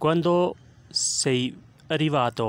Quando sei arrivato?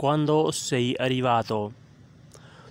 Quando sei arrivato?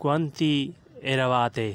Quanti eravate?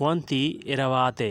Quanti eravate?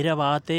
Eravate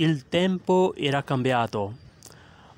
Il tempo era cambiato.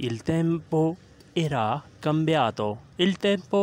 Il tempo era cambiato. Il tempo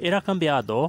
era cambiato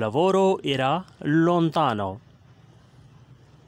Lavoro era lontano.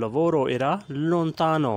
Lavoro era lontano.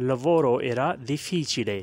Lavoro era difficile.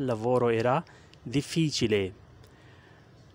Lavoro era difficile.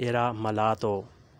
era malato.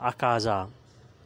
a casa.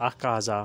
a casa.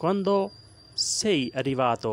Quando sei arrivato?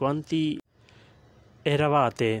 Quanti eravate?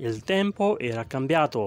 Il tempo era cambiato.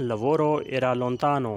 Lavoro era lontano.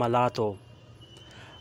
malato.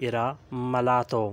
era malato.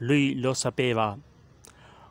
Lui lo sapeva.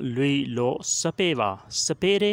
Lui lo sapeva. Sapere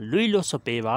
Lui lo sapeva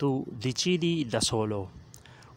Tu decidi da solo.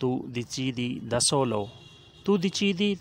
Tu decidi da solo. Tu decidi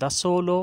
Da solo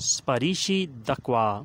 Sparisci da qua.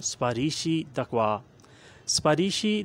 Sparisci da qua. Sparisci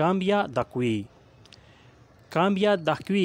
Cambia da qui. Cambia da qui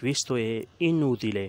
Questo è inutile.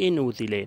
inutile.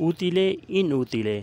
Utile inutile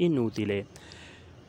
inutile.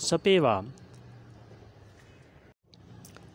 sapeva.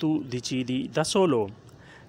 Tu decidi da solo.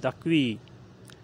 da qui.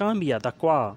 Cambia da qua.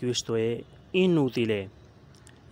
Questo è inutile.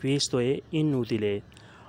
Questo è inutile.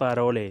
parole.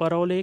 parole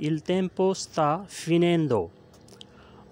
Il tempo sta finendo.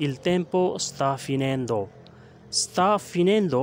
Il tempo sta finendo. sta finendo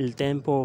Il tempo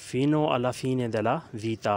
Fino alla fine della vita.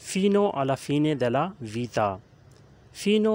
Fino alla fine della vita. Fino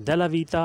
della vita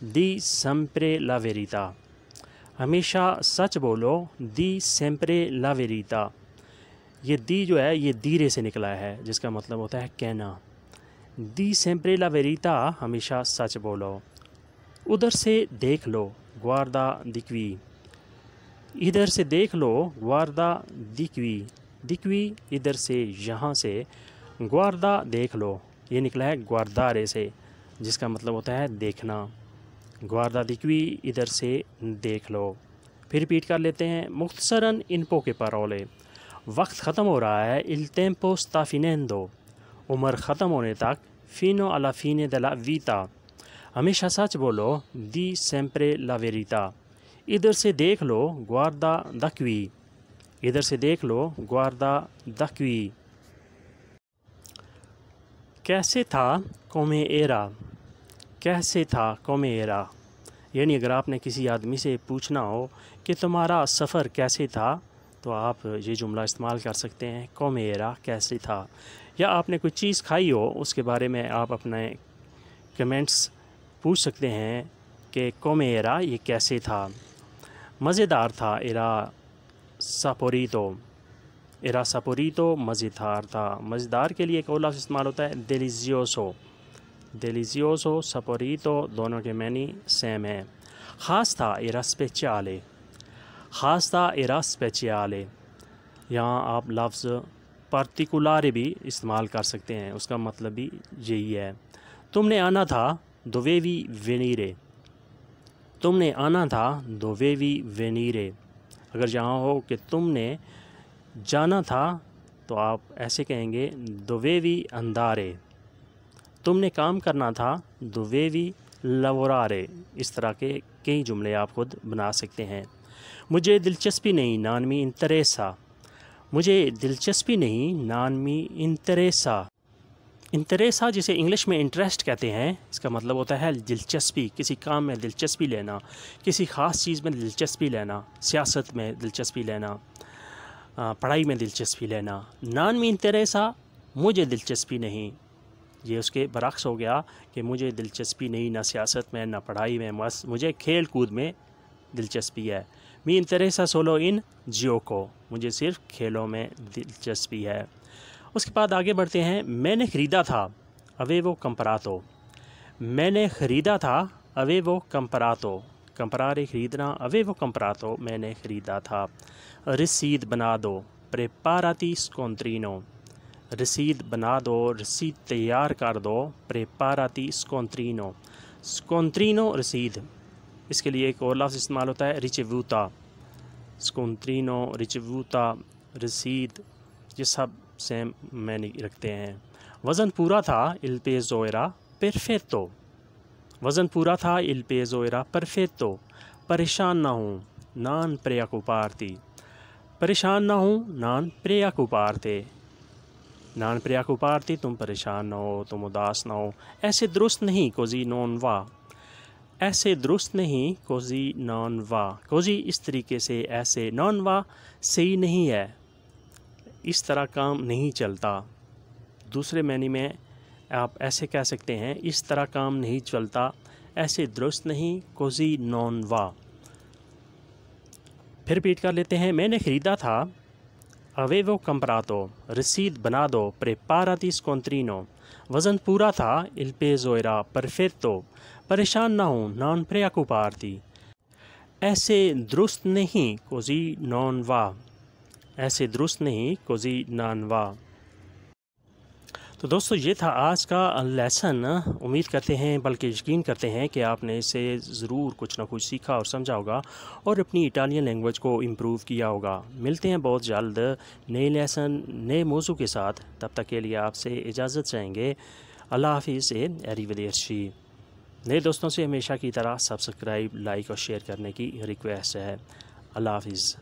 Di sempre la verità. ہمیشہ سچ بولو، دی سیمپرے لا ویریتا، یہ دی جو ہے یہ دیرے سے نکلا ہے جس کا مطلب ہوتا ہے کہنا، دی سیمپرے لا ویریتا، ہمیشہ سچ بولو۔ ادھر سے دیکھ لو، گواردا دیکوی، ادھر سے دیکھ لو، گواردا دیکوی، دیکوی ادھر سے یہاں سے، گواردا دیکھ لو، یہ نکلا ہے گواردارے سے جس کا مطلب ہوتا ہے دیکھنا، گواردا دیکوی ادھر سے دیکھ لو۔ پھر ریپیٹ کر لیتے ہیں، مختصراً ان پوکے پارولے، وقت ختم ہو رہا ہے، il tempo sta finendo، عمر ختم ہونے تک، fino alla fine della vita، ہمیشہ سچ بولو، di sempre la verità، ادھر سے دیکھ لو، guarda da qui، ادھر سے دیکھ لو، guarda da qui۔ کیسے تھا، come era، کیسے تھا come era، یعنی اگر آپ نے کسی آدمی سے پوچھنا ہو کہ تمہارا سفر کیسے تھا تو آپ یہ جملہ استعمال کر سکتے ہیں، come era، کیسے تھا۔ یا آپ نے کوئی چیز کھائی ہو، اس کے بارے میں آپ اپنے کمنٹس پوچھ سکتے ہیں کہ come era، یہ کیسے تھا۔ مزیدار تھا، era saporito، era saporito مزیدار تھا۔ مزیدار کے لیے ایک اور لفظ استعمال ہوتا ہے delicioso، delicioso saporito، دونوں کے معنی سیم ہیں۔ خاص تھا، era speciale، خاص تھا، era speciale، یہاں آپ لفظ particolare بھی استعمال کر سکتے ہیں، اس کا مطلب بھی یہی ہے۔ تم نے آنا تھا، dovevi venire، تم نے آنا تھا، dovevi venire، اگر یہاں ہو کہ تم نے جانا تھا تو آپ ایسے کہیں گے dovevi andare، تم نے کام کرنا تھا، dovevi lavorare، اس طرح کے کئی جملے آپ خود بنا سکتے ہیں۔ مجھے دلچسپی نہیں، non mi interessa، مجھے دلچسپی نہیں، non mi interessa، انٹریسا جسے انگلش میں انٹرسٹ کہتے ہیں، اس کا مطلب ہوتا ہے دلچسپی، کسی کام میں دلچسپی لینا، کسی خاص چیز میں دلچسپی لینا، سیاست میں دلچسپی لینا، پڑھائی میں دلچسپی لینا۔ نان می انٹریسا، مجھے دلچسپی نہیں، یہ اس کے برعکس ہو گیا کہ مجھے دلچسپی نہیں نہ سیاست میں نہ پڑھائی میں، بس مجھے کھیل کود میں دلچسپی ہے۔ می انٹریسا سولو ان جیوکو، مجھے صرف کھیلوں میں دلچسپی ہے۔ اس کے بعد آگے بڑھتے ہیں، میں نے خریدا تھا، اویوو کمپراتو، میں نے خریدا تھا، اویوو کمپراتو، کمپرارے خریدنا، اویوو کمپراتو میں نے خریدا تھا۔ رسید بنا دو، پریپاراتی سکونترینو، رسید بنا دو، رسید تیار کر دو، پریپاراتی سکونترینو، سکونترینو رسید، اس کے لیے ایک اور لفظ استعمال ہوتا ہے ریچیووتا، سکونترینو، ریچیووتا، رسید، یہ سب سیم معنی رکھتے ہیں۔ وزن پورا تھا، il peso era perfetto، وزن پورا تھا، il peso era perfetto، پریشان نہ ہوں، non preoccuparti، پریشان نہ ہوں، non preoccuparti، non preoccuparti، تم پریشان نہ ہو، تم اداس نہ ہو۔ ایسے درست نہیں، così non va، ایسے درست نہیں، così non va، così اس طریقے سے، ایسے، non va صحیح نہیں ہے، اس طرح کام نہیں چلتا۔ دوسرے معنی میں آپ ایسے کہہ سکتے ہیں، اس طرح کام نہیں چلتا، ایسے درست نہیں، così non va۔ پھر ریپیٹ کر لیتے ہیں، میں نے خریدا تھا، avevo comprato، رسید بنا دو، preparati scontrino، وزن پورا تھا، il peso era perfetto، پریشان نہ ہوں، non preoccuparti، ایسے درست نہیں، così non va، ایسے درست نہیں، così non va۔ تو دوستو یہ تھا آج کا لیسن، امید کرتے ہیں بلکہ یقین کرتے ہیں کہ آپ نے اس سے ضرور کچھ نہ کچھ سیکھا اور سمجھا ہوگا اور اپنی اٹالین لینگویج کو امپروو کیا ہوگا۔ ملتے ہیں بہت جلد نئے لیسن نئے موضوع کے ساتھ، تب تک کے لیے آپ سے اجازت چاہیں گے۔ اللہ حافظ، arrivederci۔ نئے دوستوں سے ہمیشہ کی طرح سبسکرائب، لائک اور شیئر کرنے کی ریکویسٹ ہے۔ اللہ حافظ۔